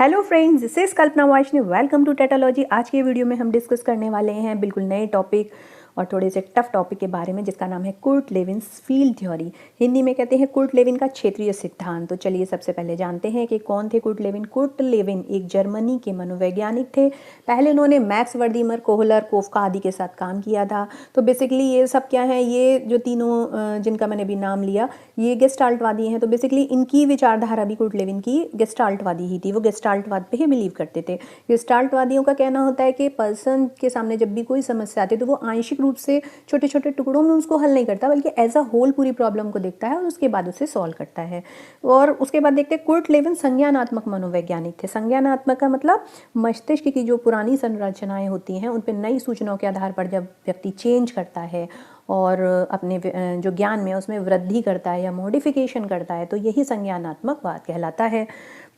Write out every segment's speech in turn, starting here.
Hello friends, this is Kalpana Vaishnav. Welcome to tautology. आज के video में हम डिस्कस करने वाले हैं बिल्कुल नए टॉपिक और थोड़े से टफ टॉपिक के बारे में, जिसका नाम है कुर्ट लेविन्स फील्ड थ्योरी। हिंदी में कहते हैं कुर्ट लेविन का क्षेत्रीय सिद्धांत। तो चलिए सबसे पहले जानते हैं कि कौन थे कुर्ट लेविन। कुर्ट लेविन एक जर्मनी के मनोवैज्ञानिक थे। पहले उन्होंने मैक्स वर्दीमर, कोहलर, कोफका आदि के साथ काम किया था। तो बेसिकली ये सब क्या है, ये जो तीनों जिनका मैंने अभी नाम लिया, ये गेस्टाल्टवादी हैं। तो बेसिकली इनकी विचारधारा भी कुर्ट लेविन की गेस्टाल्टवादी ही थी। वो गेस्टाल्टवाद पे ही बिलीव करते थे। गेस्टाल्टवादियों का कहना होता है कि पर्सन के सामने जब भी कोई समस्या आती है तो वो आंशिक रूप से छोटे छोटे टुकड़ों में उसको हल नहीं करता, बल्कि एज अ होल पूरी प्रॉब्लम को देखता है और उसके बाद उसे सॉल्व करता है। और उसके बाद देखते हैं कुर्ट लेविन संज्ञानात्मक मनोवैज्ञानिक थे। संज्ञानात्मक का मतलब मस्तिष्क की जो पुरानी संरचनाएं होती हैं उन पर नई सूचनाओं के आधार पर जब व्यक्ति चेंज करता है और अपने जो ज्ञान में उसमें वृद्धि करता है या मॉडिफिकेशन करता है, तो यही संज्ञानात्मकवाद कहलाता है।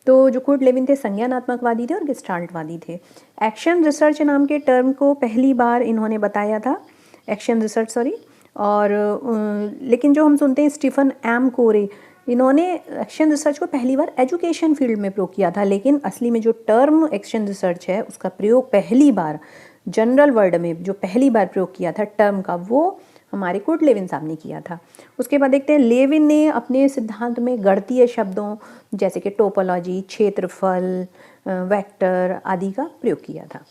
तो जो कुर्ट लेविन थे संज्ञानात्मकवादी थे और गेस्टाल्टवादी थे। एक्शन रिसर्च नाम के टर्म को पहली बार इन्होंने बताया था, एक्शन रिसर्च सॉरी। और लेकिन जो हम सुनते हैं स्टीफन एम कोरे, इन्होंने एक्शन रिसर्च को पहली बार एजुकेशन फील्ड में प्रयोग किया था। लेकिन असली में जो टर्म एक्शन रिसर्च है उसका प्रयोग पहली बार जनरल वर्ल्ड में जो पहली बार प्रयोग किया था टर्म का, वो हमारे कुर्ट लेविन साहब ने किया था। उसके बाद देखते हैं लेविन ने अपने सिद्धांत में गणितीय शब्दों जैसे कि टोपोलॉजी, क्षेत्रफल, वेक्टर आदि का प्रयोग किया था।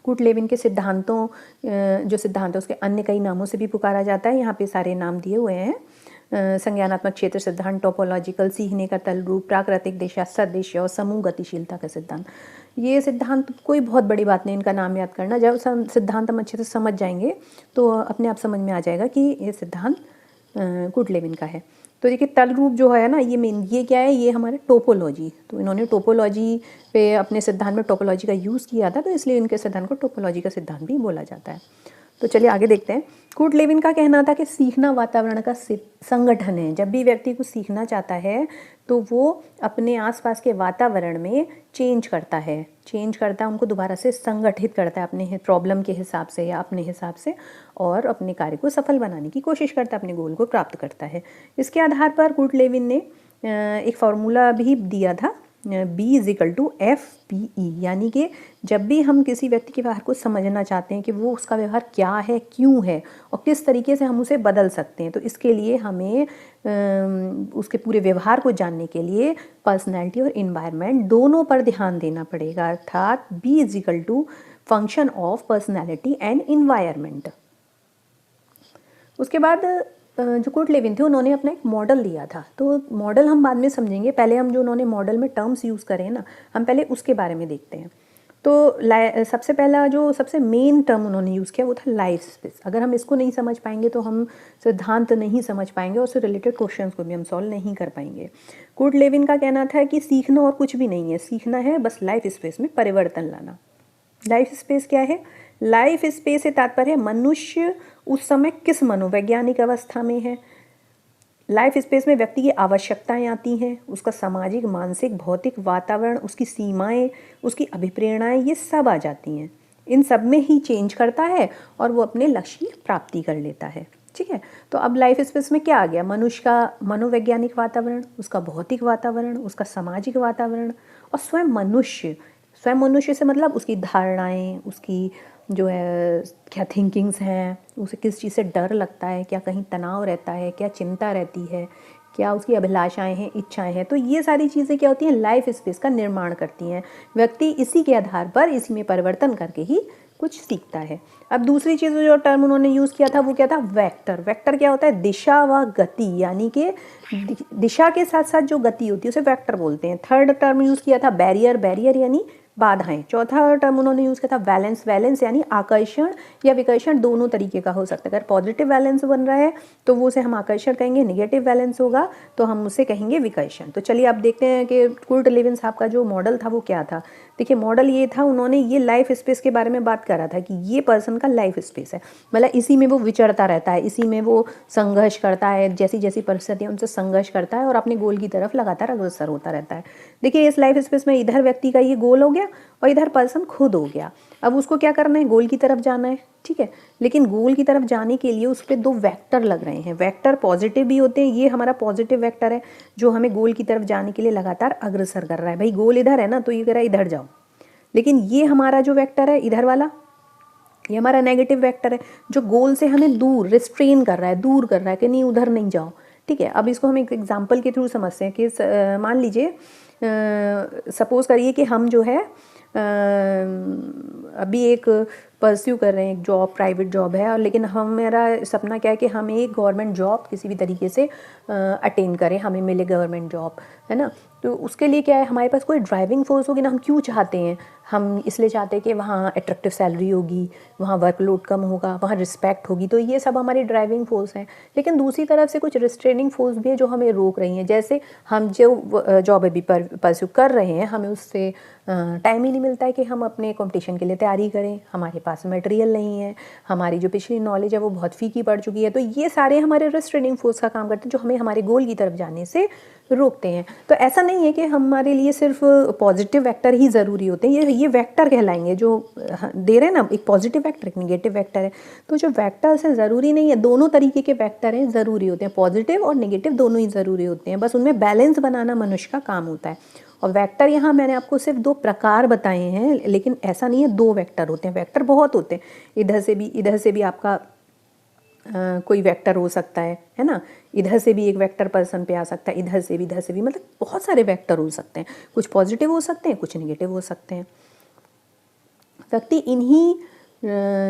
कुर्ट लेविन के सिद्धांतों जो सिद्धांत है उसके अन्य कई नामों से भी पुकारा जाता है। यहाँ पे सारे नाम दिए हुए हैं। संज्ञानात्मक क्षेत्र सिद्धांत, टोपोलॉजिकल, सीखने का तल रूप, प्राकृतिक दिशा, सदृश्य और समूह गतिशीलता का सिद्धांत। ये सिद्धांत कोई बहुत बड़ी बात नहीं इनका नाम याद करना। जब सिद्धांत हम अच्छे से समझ जाएंगे तो अपने आप समझ में आ जाएगा कि ये सिद्धांत कुर्ट लेविन का है। तो देखिए तल रूप जो है ना, ये क्या है, ये हमारे टोपोलॉजी। तो इन्होंने टोपोलॉजी पे अपने सिद्धांत में टोपोलॉजी का यूज़ किया था, तो इसलिए इनके सिद्धांत को टोपोलॉजी का सिद्धांत भी बोला जाता है। तो चलिए आगे देखते हैं। कुर्ट लेविन का कहना था कि सीखना वातावरण का संगठन है। जब भी व्यक्ति कुछ सीखना चाहता है तो वो अपने आसपास के वातावरण में चेंज करता है, उनको दोबारा से संगठित करता है अपने प्रॉब्लम के हिसाब से या अपने हिसाब से, और अपने कार्य को सफल बनाने की कोशिश करता है, अपने गोल को प्राप्त करता है। इसके आधार पर कुर्ट लेविन ने एक फार्मूला भी दिया था, B=FPE, यानी कि जब भी हम किसी व्यक्ति के व्यवहार को समझना चाहते हैं कि वो उसका व्यवहार क्या है, क्यों है और किस तरीके से हम उसे बदल सकते हैं, तो इसके लिए हमें उसके पूरे व्यवहार को जानने के लिए पर्सनैलिटी और इन्वायरमेंट दोनों पर ध्यान देना पड़ेगा। अर्थात B= function of personality and environment. उसके बाद जो कुर्ट लेविन थे उन्होंने अपना एक मॉडल दिया था। तो मॉडल हम बाद में समझेंगे, पहले हम जो उन्होंने मॉडल में टर्म्स यूज़ करे हैं ना, हम पहले उसके बारे में देखते हैं। तो सबसे पहला जो सबसे मेन टर्म उन्होंने यूज़ किया वो था लाइफ स्पेस। अगर हम इसको नहीं समझ पाएंगे तो हम सिद्धांत नहीं समझ पाएंगे और उससे रिलेटेड क्वेश्चंस को भी हम सॉल्व नहीं कर पाएंगे। कुर्ट लेविन का कहना था कि सीखना और कुछ भी नहीं है, सीखना है बस लाइफ स्पेस में परिवर्तन लाना। लाइफ स्पेस क्या है? लाइफ स्पेस से तात्पर्य है मनुष्य उस समय किस मनोवैज्ञानिक अवस्था में है। लाइफ स्पेस में व्यक्ति की आवश्यकताएं आती हैं, उसका सामाजिक, मानसिक, भौतिक वातावरण, उसकी सीमाएं, उसकी अभिप्रेरणाएं, ये सब आ जाती हैं। इन सब में ही चेंज करता है और वो अपने लक्ष्य की प्राप्ति कर लेता है। ठीक है, तो अब लाइफ स्पेस में क्या आ गया? मनुष्य का मनोवैज्ञानिक वातावरण, उसका भौतिक वातावरण, उसका सामाजिक वातावरण और स्वयं मनुष्य। स्वयं मनुष्य से मतलब उसकी धारणाएं, उसकी जो है क्या थिंकिंग्स हैं, उसे किस चीज़ से डर लगता है, क्या कहीं तनाव रहता है, क्या चिंता रहती है, क्या उसकी अभिलाषाएं हैं, इच्छाएं हैं। तो ये सारी चीज़ें क्या होती हैं? लाइफ स्पेस का निर्माण करती हैं। व्यक्ति इसी के आधार पर इसी में परिवर्तन करके ही कुछ सीखता है। अब दूसरी चीज़ जो टर्म उन्होंने यूज़ किया था वो क्या था? वेक्टर। वेक्टर क्या होता है? दिशा व गति, यानी कि दिशा के साथ साथ जो गति होती है उसे वेक्टर बोलते हैं। थर्ड टर्म यूज़ किया था बैरियर। बैरियर यानी बाधाएं। चौथा टर्म उन्होंने यूज़ किया था वैलेंस। वैलेंस यानी आकर्षण या विकर्षण, दोनों तरीके का हो सकता है। अगर पॉजिटिव वैलेंस बन रहा है तो वो उसे हम आकर्षण कहेंगे, नेगेटिव वैलेंस होगा तो हम उसे कहेंगे विकर्षण। तो चलिए आप देखते हैं कि कुर्ट लेविन साहब का जो मॉडल था वो क्या था। देखिए मॉडल ये था, उन्होंने ये लाइफ स्पेस के बारे में बात करा था कि ये पर्सन का लाइफ स्पेस है, मतलब इसी में वो विचरता रहता है, इसी में वो संघर्ष करता है, जैसी जैसी परिस्थितियाँ उनसे संघर्ष करता है और अपने गोल की तरफ लगातार अग्रसर होता रहता है। देखिए इस लाइफ स्पेस में इधर व्यक्ति का ये गोल हो गया और इधर पर्सन खुद हो गया। अब उसको क्या करना है, गोल की तरफ जाना है, ठीक है। लेकिन गोल की तरफ जाने के लिए उस पर दो वेक्टर लग रहे हैं। वेक्टर पॉजिटिव भी होते हैं, ये हमारा पॉजिटिव वेक्टर है जो हमें गोल की तरफ जाने के लिए लगातार अग्रसर कर रहा है। भाई गोल इधर है ना, तो ये कह रहा है इधर जाओ। लेकिन ये हमारा जो वेक्टर है इधर वाला, ये हमारा नेगेटिव वेक्टर है जो गोल से हमें दूर रिस्ट्रेन कर रहा है, दूर कर रहा है कि नहीं उधर नहीं जाओ, ठीक है। अब इसको हम एक एग्जाम्पल के थ्रू समझते हैं कि मान लीजिए सपोज करिए कि हम जो है अभी एक परस्यू कर रहे हैं, एक जॉब, प्राइवेट जॉब है, और लेकिन हमारा सपना क्या है कि हम एक गवर्नमेंट जॉब किसी भी तरीके से अटेन करें, हमें मिले गवर्नमेंट जॉब, है ना। तो उसके लिए क्या है, हमारे पास कोई ड्राइविंग फोर्स होगी ना। हम क्यों चाहते हैं, हम इसलिए चाहते हैं कि वहाँ अट्रैक्टिव सैलरी होगी, वहाँ वर्कलोड कम होगा, वहाँ रिस्पेक्ट होगी, तो ये सब हमारी ड्राइविंग फोर्स हैं। लेकिन दूसरी तरफ से कुछ रिस्ट्रेनिंग फोर्स भी है जो हमें रोक रही हैं। जैसे हम जो जॉब अभी परस्यू कर रहे हैं, हमें उससे टाइम ही नहीं मिलता है कि हम अपने कॉम्पिटिशन के लिए तैयारी करें, हमारे पास मटेरियल नहीं है, हमारी जो पिछली नॉलेज है वो बहुत फीकी पड़ चुकी है। तो ये सारे हमारे रिस्ट्रेनिंग फोर्स का काम करते हैं जो हमें हमारे गोल की तरफ जाने से रोकते हैं। तो ऐसा नहीं है कि हमारे लिए सिर्फ पॉजिटिव वेक्टर ही ज़रूरी होते हैं, ये वेक्टर कहलाएंगे जो दे रहे हैं ना, एक पॉजिटिव वेक्टर, एक नेगेटिव वेक्टर है। तो जो वेक्टर्स हैं ज़रूरी नहीं है, दोनों तरीके के वेक्टर हैं, ज़रूरी होते हैं, पॉजिटिव और नेगेटिव दोनों ही ज़रूरी होते हैं। बस उनमें बैलेंस बनाना मनुष्य का काम होता है। और वेक्टर यहाँ मैंने आपको सिर्फ दो प्रकार बताए हैं, लेकिन ऐसा नहीं है दो वेक्टर होते हैं, वेक्टर बहुत होते हैं। इधर से भी आपका कोई वेक्टर हो सकता है ना। इधर से भी एक वेक्टर पर्सन पे आ सकता है, इधर से भी, मतलब बहुत सारे वेक्टर हो सकते हैं। कुछ पॉजिटिव हो सकते हैं, कुछ नेगेटिव हो सकते हैं। व्यक्ति इन्हीं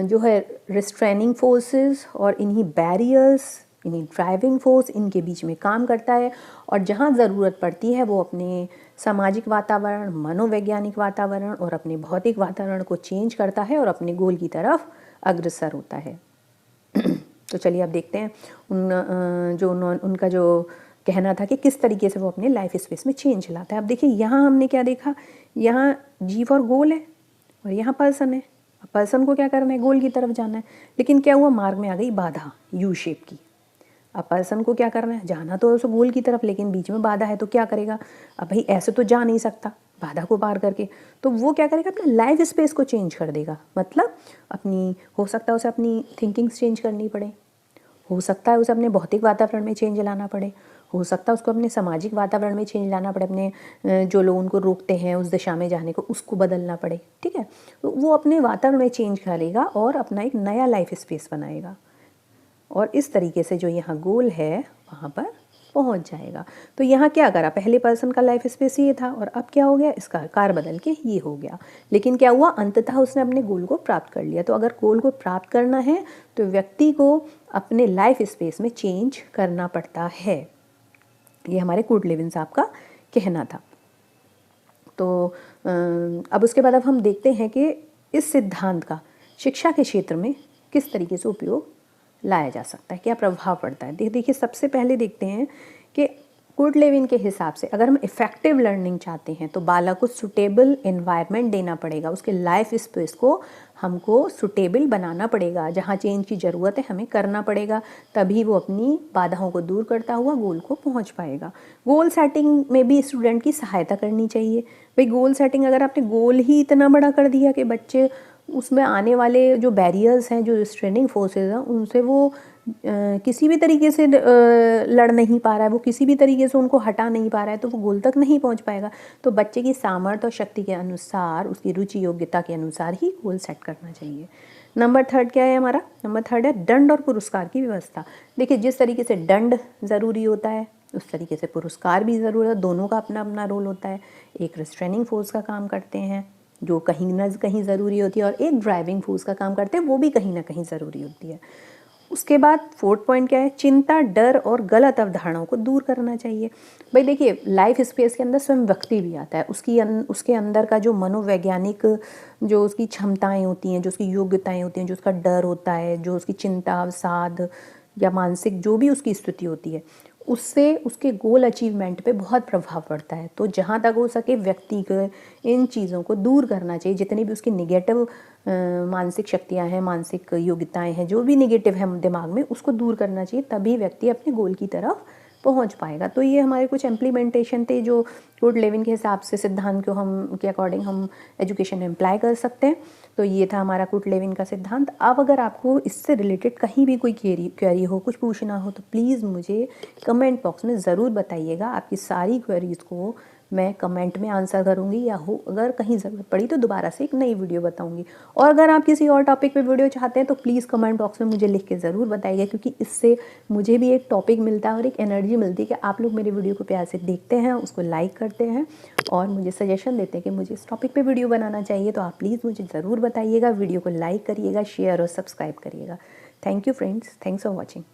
जो है रिस्ट्रेनिंग फोर्सेस और इन्हीं बैरियर्स, इन्हीं ड्राइविंग फोर्स, इनके बीच में काम करता है। और जहाँ ज़रूरत पड़ती है वो अपने सामाजिक वातावरण, मनोवैज्ञानिक वातावरण और अपने भौतिक वातावरण को चेंज करता है और अपने गोल की तरफ अग्रसर होता है। तो चलिए अब देखते हैं उनका जो कहना था कि किस तरीके से वो अपने लाइफ स्पेस में चेंज लाता है। अब देखिए यहाँ हमने क्या देखा, यहाँ जी फॉर गोल है और यहाँ पर्सन है। पर्सन को क्या करना है, गोल की तरफ जाना है। लेकिन क्या हुआ, मार्ग में आ गई बाधा यू शेप की। अब पर्सन को क्या करना है, जाना तो उस गोल की तरफ, लेकिन बीच में बाधा है, तो क्या करेगा। अब भाई ऐसे तो जा नहीं सकता बाधा को पार करके, तो वो क्या करेगा, अपने लाइफ स्पेस को चेंज कर देगा। मतलब अपनी, हो सकता है उसे अपनी थिंकिंग्स चेंज करनी पड़े, हो सकता है उसे अपने भौतिक वातावरण में चेंज लाना पड़े, हो सकता है उसको अपने सामाजिक वातावरण में चेंज लाना पड़े, अपने जो लोग उनको रोकते हैं उस दिशा में जाने को, उसको बदलना पड़े, ठीक है। तो वो अपने वातावरण में चेंज करेगा और अपना एक नया लाइफ स्पेस बनाएगा, और इस तरीके से जो यहाँ गोल है वहाँ पर पहुँच जाएगा। तो यहाँ क्या करा, पहले पर्सन का लाइफ स्पेस ये था और अब क्या हो गया, इसका आकार बदल के ये हो गया। लेकिन क्या हुआ, अंततः उसने अपने गोल को प्राप्त कर लिया। तो अगर गोल को प्राप्त करना है तो व्यक्ति को अपने लाइफ स्पेस में चेंज करना पड़ता है। ये हमारे कूर्ट लेविन साहब का कहना था। तो अब उसके बाद अब हम देखते हैं कि इस सिद्धांत का शिक्षा के क्षेत्र में किस तरीके से उपयोग लाया जा सकता है, क्या प्रभाव पड़ता है। देखिए सबसे पहले देखते हैं कि कूर्ट लेविन के हिसाब से अगर हम इफ़ेक्टिव लर्निंग चाहते हैं तो बालक को सुटेबल एनवायरनमेंट देना पड़ेगा, उसके लाइफ स्पेस को हमको सुटेबल बनाना पड़ेगा। जहाँ चेंज की ज़रूरत है हमें करना पड़ेगा, तभी वो अपनी बाधाओं को दूर करता हुआ गोल को पहुँच पाएगा। गोल सेटिंग में भी स्टूडेंट की सहायता करनी चाहिए। भाई गोल सेटिंग, अगर आपने गोल ही इतना बड़ा कर दिया कि बच्चे उसमें आने वाले जो बैरियर्स हैं, जो रिस्ट्रेनिंग फोर्सेस हैं, उनसे वो किसी भी तरीके से लड़ नहीं पा रहा है, वो किसी भी तरीके से उनको हटा नहीं पा रहा है, तो वो गोल तक नहीं पहुंच पाएगा। तो बच्चे की सामर्थ्य और शक्ति के अनुसार, उसकी रुचि योग्यता के अनुसार ही गोल सेट करना चाहिए। नंबर थर्ड क्या है हमारा, नंबर थर्ड है दंड और पुरस्कार की व्यवस्था। देखिए जिस तरीके से दंड ज़रूरी होता है उस तरीके से पुरस्कार भी ज़रूरी है, दोनों का अपना अपना रोल होता है। एक रिस्ट्रेनिंग फोर्स का काम करते हैं जो कहीं ना कहीं ज़रूरी होती है, और एक ड्राइविंग फोर्स का काम करते हैं वो भी कहीं ना कहीं ज़रूरी होती है। उसके बाद फोर्थ पॉइंट क्या है, चिंता, डर और गलत अवधारणाओं को दूर करना चाहिए। भाई देखिए लाइफ स्पेस के अंदर स्वयं व्यक्ति भी आता है, उसके अंदर का जो मनोवैज्ञानिक, जो उसकी क्षमताएं होती हैं, जो उसकी योग्यताएं होती हैं, जो उसका डर होता है, जो उसकी चिंता, अवसाद या मानसिक जो भी उसकी स्थिति होती है, उससे उसके गोल अचीवमेंट पे बहुत प्रभाव पड़ता है। तो जहाँ तक हो सके व्यक्ति को इन चीज़ों को दूर करना चाहिए। जितनी भी उसकी निगेटिव मानसिक शक्तियाँ हैं, मानसिक योग्यताएं हैं, जो भी निगेटिव है दिमाग में, उसको दूर करना चाहिए, तभी व्यक्ति अपने गोल की तरफ पहुंच पाएगा। तो ये हमारे कुछ इम्प्लीमेंटेशन थे जो गुड लिविंग के हिसाब से सिद्धांत को हम के अकॉर्डिंग हम एजुकेशन में अप्लाई कर सकते हैं। तो ये था हमारा गुड लिविंग का सिद्धांत। अब अगर आपको इससे रिलेटेड कहीं भी कोई क्वेरी हो, कुछ पूछना हो, तो प्लीज़ मुझे कमेंट बॉक्स में ज़रूर बताइएगा। आपकी सारी क्वेरीज़ को मैं कमेंट में आंसर करूँगी, या हो अगर कहीं ज़रूरत पड़ी तो दोबारा से एक नई वीडियो बताऊँगी। और अगर आप किसी और टॉपिक पे वीडियो चाहते हैं तो प्लीज़ कमेंट बॉक्स में मुझे लिख के ज़रूर बताइएगा, क्योंकि इससे मुझे भी एक टॉपिक मिलता है और एक एनर्जी मिलती है कि आप लोग मेरी वीडियो को प्यार से देखते हैं, उसको लाइक करते हैं और मुझे सजेशन देते हैं कि मुझे इस टॉपिक पर वीडियो बनाना चाहिए। तो आप प्लीज़ मुझे ज़रूर बताइएगा, वीडियो को लाइक करिएगा, शेयर और सब्सक्राइब करिएगा। Thank you friends, thanks for watching.